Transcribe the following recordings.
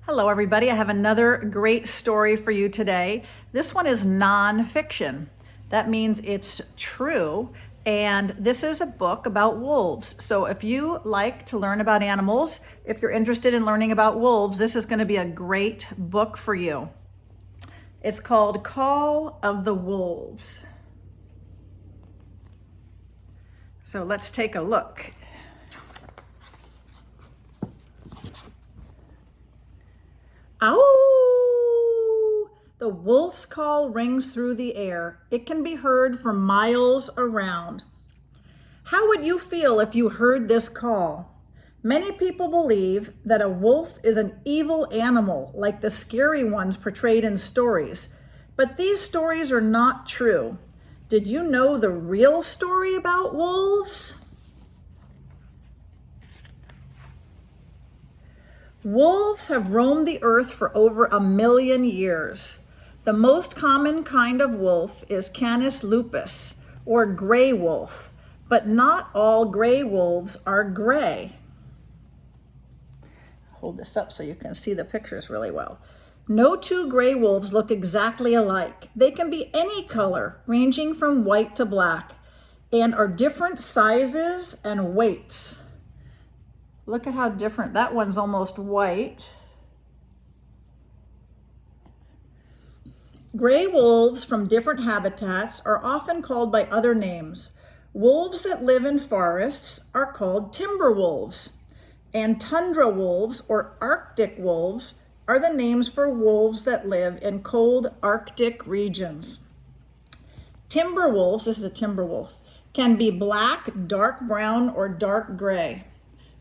Hello, everybody. I have another great story for you today. This one is nonfiction. That means it's true. And this is a book about wolves. So if you like to learn about animals, if you're interested in learning about wolves, this is going to be a great book for you. It's called Call of the Wolves. So let's take a look. Ow! The wolf's call rings through the air. It can be heard for miles around. How would you feel if you heard this call? Many people believe that a wolf is an evil animal, like the scary ones portrayed in stories. But these stories are not true. Did you know the real story about wolves? Wolves have roamed the earth for over 1 million years. The most common kind of wolf is Canis lupus, or gray wolf, but not all gray wolves are gray. Hold this up so you can see the pictures really well. No two gray wolves look exactly alike. They can be any color, ranging from white to black, and are different sizes and weights. Look at how different. That one's almost white. Gray wolves from different habitats are often called by other names. Wolves that live in forests are called timber wolves, and tundra wolves or Arctic wolves are the names for wolves that live in cold Arctic regions. Timber wolves, this is a timber wolf, can be black, dark brown, or dark gray.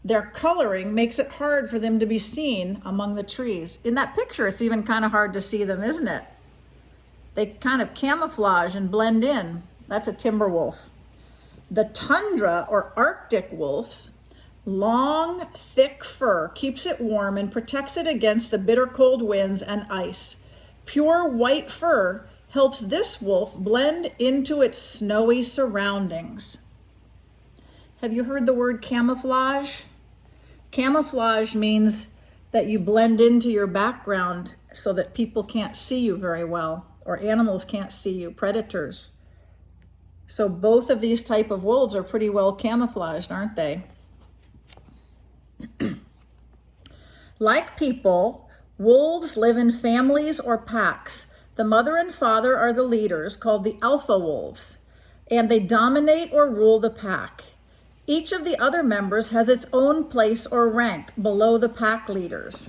Their coloring makes it hard for them to be seen among the trees. In that picture, it's even kind of hard to see them, isn't it? They kind of camouflage and blend in. That's a timber wolf. The tundra or Arctic wolves, long, thick fur keeps it warm and protects it against the bitter cold winds and ice. Pure white fur helps this wolf blend into its snowy surroundings. Have you heard the word camouflage? Camouflage means that you blend into your background so that people can't see you very well, or animals can't see you, predators. So both of these type of wolves are pretty well camouflaged, aren't they? Like people, wolves live in families or packs. The mother and father are the leaders, called the alpha wolves, and they dominate or rule the pack. Each of the other members has its own place or rank below the pack leaders.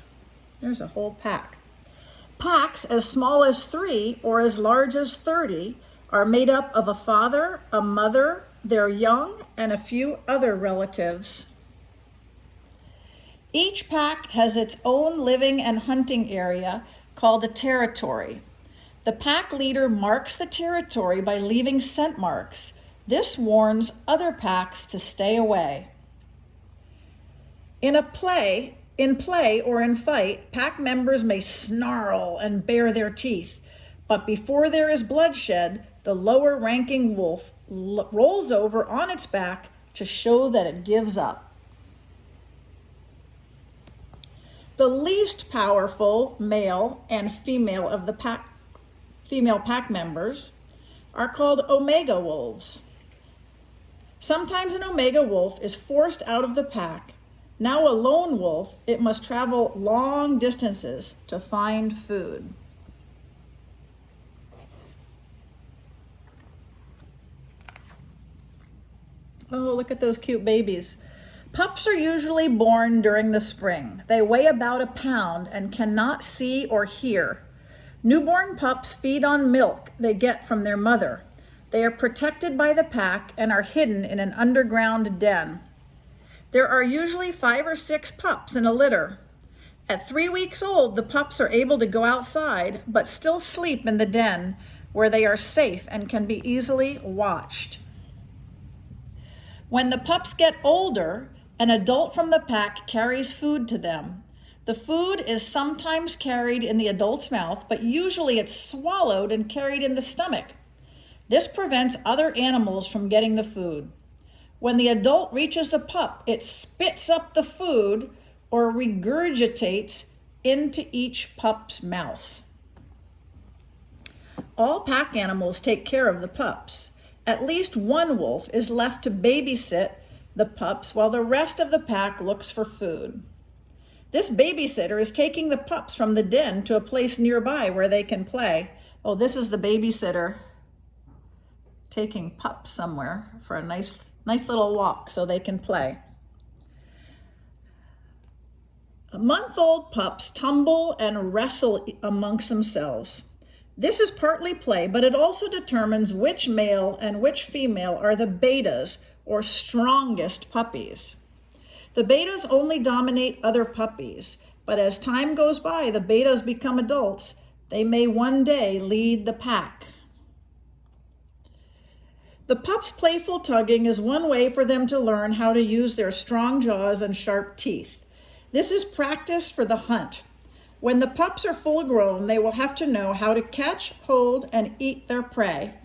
There's a whole pack. Packs as small as 3 or as large as 30 are made up of a father, a mother, their young, and a few other relatives. Each pack has its own living and hunting area called a territory. The pack leader marks the territory by leaving scent marks. This warns other packs to stay away. In play or in fight, pack members may snarl and bare their teeth, but before there is bloodshed, the lower ranking wolf rolls over on its back to show that it gives up. The least powerful male and female of the female pack members are called omega wolves. Sometimes an omega wolf is forced out of the pack. Now a lone wolf, it must travel long distances to find food. Oh, look at those cute babies. Pups are usually born during the spring. They weigh about 1 pound and cannot see or hear. Newborn pups feed on milk they get from their mother. They are protected by the pack and are hidden in an underground den. There are usually 5 or 6 pups in a litter. At 3 weeks old, the pups are able to go outside, but still sleep in the den where they are safe and can be easily watched. When the pups get older, an adult from the pack carries food to them. The food is sometimes carried in the adult's mouth, but usually it's swallowed and carried in the stomach. This prevents other animals from getting the food. When the adult reaches the pup, it spits up the food or regurgitates into each pup's mouth. All pack animals take care of the pups. At least one wolf is left to babysit the pups while the rest of the pack looks for food. This babysitter is taking the pups from the den to a place nearby where they can play. Oh, this is the babysitter taking pups somewhere for a nice little walk so they can play. Month-old pups tumble and wrestle amongst themselves. This is partly play, but it also determines which male and which female are the betas, or strongest puppies. The betas only dominate other puppies, but as time goes by, the betas become adults. They may one day lead the pack. The pups' playful tugging is one way for them to learn how to use their strong jaws and sharp teeth. This is practice for the hunt. When the pups are full grown, they will have to know how to catch, hold, and eat their prey.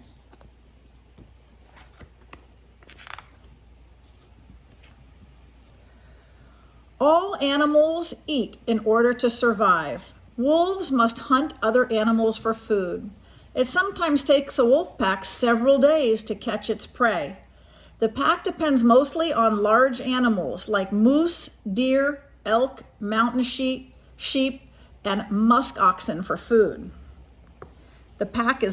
All animals eat in order to survive. Wolves must hunt other animals for food. It sometimes takes a wolf pack several days to catch its prey. The pack depends mostly on large animals like moose, deer, elk, mountain sheep, and musk oxen for food. The pack they're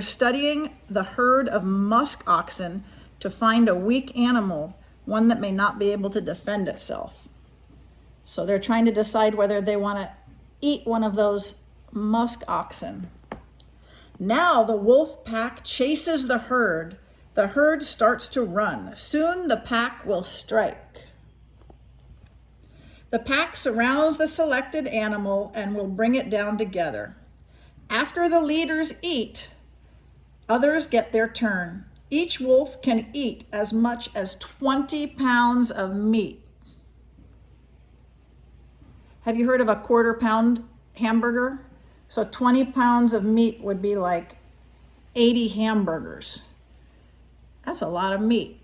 studying the herd of musk oxen to find a weak animal, one that may not be able to defend itself. So they're trying to decide whether they want to eat one of those musk oxen. Now the wolf pack chases the herd. The herd starts to run. Soon the pack will strike. The pack surrounds the selected animal and will bring it down together. After the leaders eat, others get their turn. Each wolf can eat as much as 20 pounds of meat. Have you heard of a quarter-pound hamburger? So 20 pounds of meat would be like 80 hamburgers. That's a lot of meat.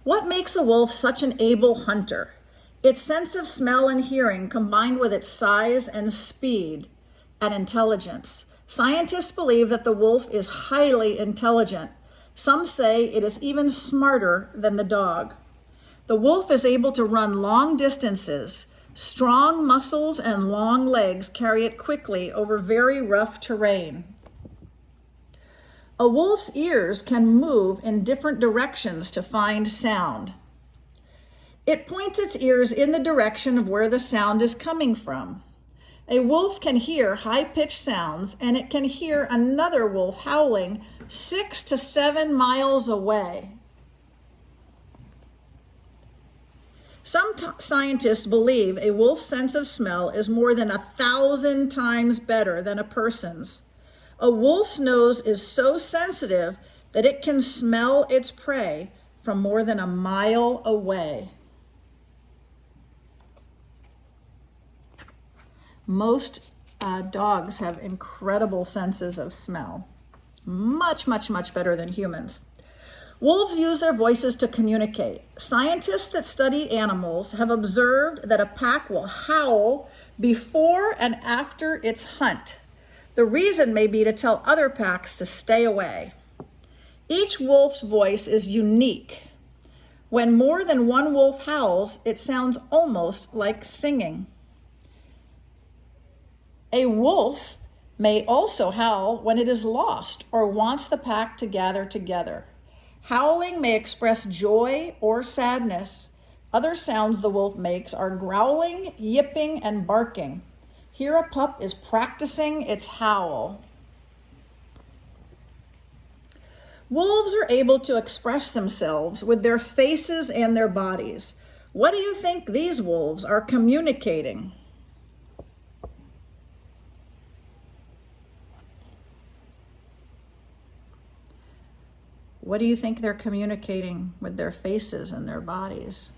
What makes a wolf such an able hunter? Its sense of smell and hearing combined with its size and speed and intelligence. Scientists believe that the wolf is highly intelligent. Some say it is even smarter than the dog. The wolf is able to run long distances. Strong muscles and long legs carry it quickly over very rough terrain. A wolf's ears can move in different directions to find sound. It points its ears in the direction of where the sound is coming from. A wolf can hear high-pitched sounds, and it can hear another wolf howling 6 to 7 miles away. Some scientists believe a wolf's sense of smell is more than 1,000 times better than a person's. A wolf's nose is so sensitive that it can smell its prey from more than a mile away. Most dogs have incredible senses of smell. Much, much, much better than humans. Wolves use their voices to communicate. Scientists that study animals have observed that a pack will howl before and after its hunt. The reason may be to tell other packs to stay away. Each wolf's voice is unique. When more than one wolf howls, it sounds almost like singing. A wolf may also howl when it is lost or wants the pack to gather together. Howling may express joy or sadness. Other sounds the wolf makes are growling, yipping, and barking. Here a pup is practicing its howl. Wolves are able to express themselves with their faces and their bodies. What do you think these wolves are communicating? What do you think they're communicating with their faces and their bodies?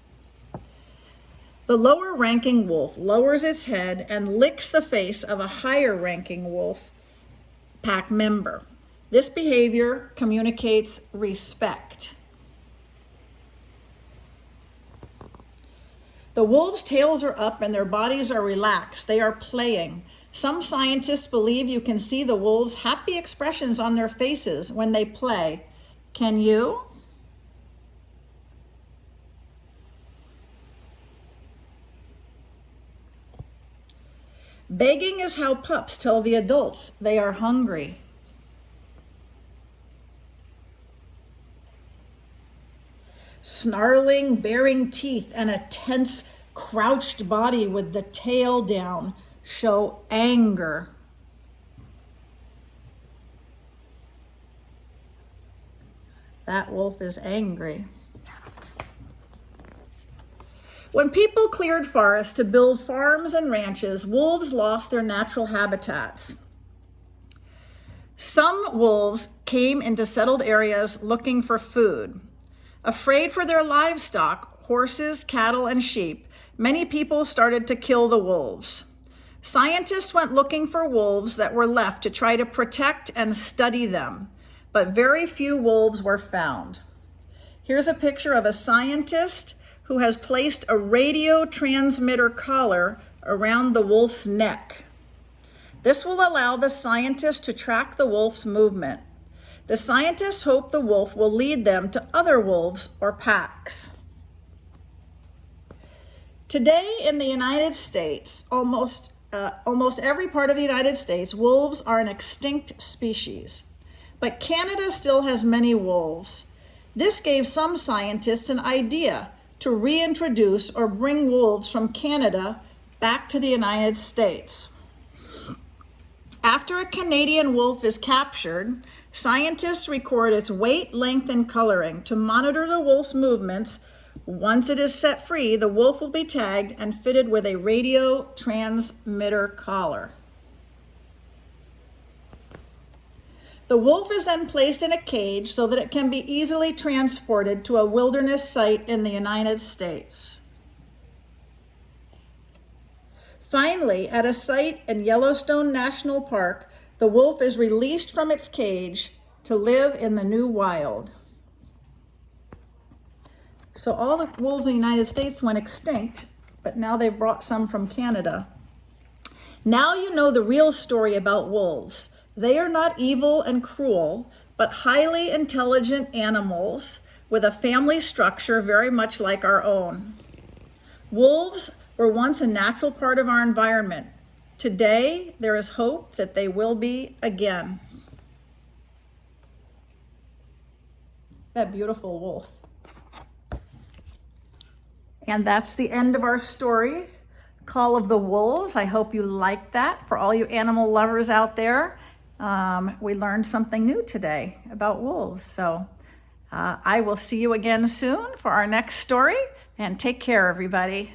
The lower-ranking wolf lowers its head and licks the face of a higher-ranking wolf pack member. This behavior communicates respect. The wolves' tails are up and their bodies are relaxed. They are playing. Some scientists believe you can see the wolves' happy expressions on their faces when they play. Can you? Begging is how pups tell the adults they are hungry. Snarling, baring teeth, and a tense, crouched body with the tail down show anger. That wolf is angry. When people cleared forests to build farms and ranches, wolves lost their natural habitats. Some wolves came into settled areas looking for food. Afraid for their livestock, horses, cattle, and sheep, many people started to kill the wolves. Scientists went looking for wolves that were left to try to protect and study them, but very few wolves were found. Here's a picture of a scientist who has placed a radio transmitter collar around the wolf's neck. This will allow the scientist to track the wolf's movement. The scientists hope the wolf will lead them to other wolves or packs. Today in the United States, almost every part of the United States, wolves are an extinct species. But Canada still has many wolves. This gave some scientists an idea to reintroduce or bring wolves from Canada back to the United States. After a Canadian wolf is captured, scientists record its weight, length, and coloring to monitor the wolf's movements. Once it is set free, the wolf will be tagged and fitted with a radio transmitter collar. The wolf is then placed in a cage so that it can be easily transported to a wilderness site in the United States. Finally, at a site in Yellowstone National Park, the wolf is released from its cage to live in the new wild. So all the wolves in the United States went extinct, but now they've brought some from Canada. Now you know the real story about wolves. They are not evil and cruel, but highly intelligent animals with a family structure very much like our own. Wolves were once a natural part of our environment. Today, there is hope that they will be again. That beautiful wolf. And that's the end of our story, Call of the Wolves. I hope you liked that. For all you animal lovers out there, we learned something new today about wolves. So I will see you again soon for our next story, and take care, everybody.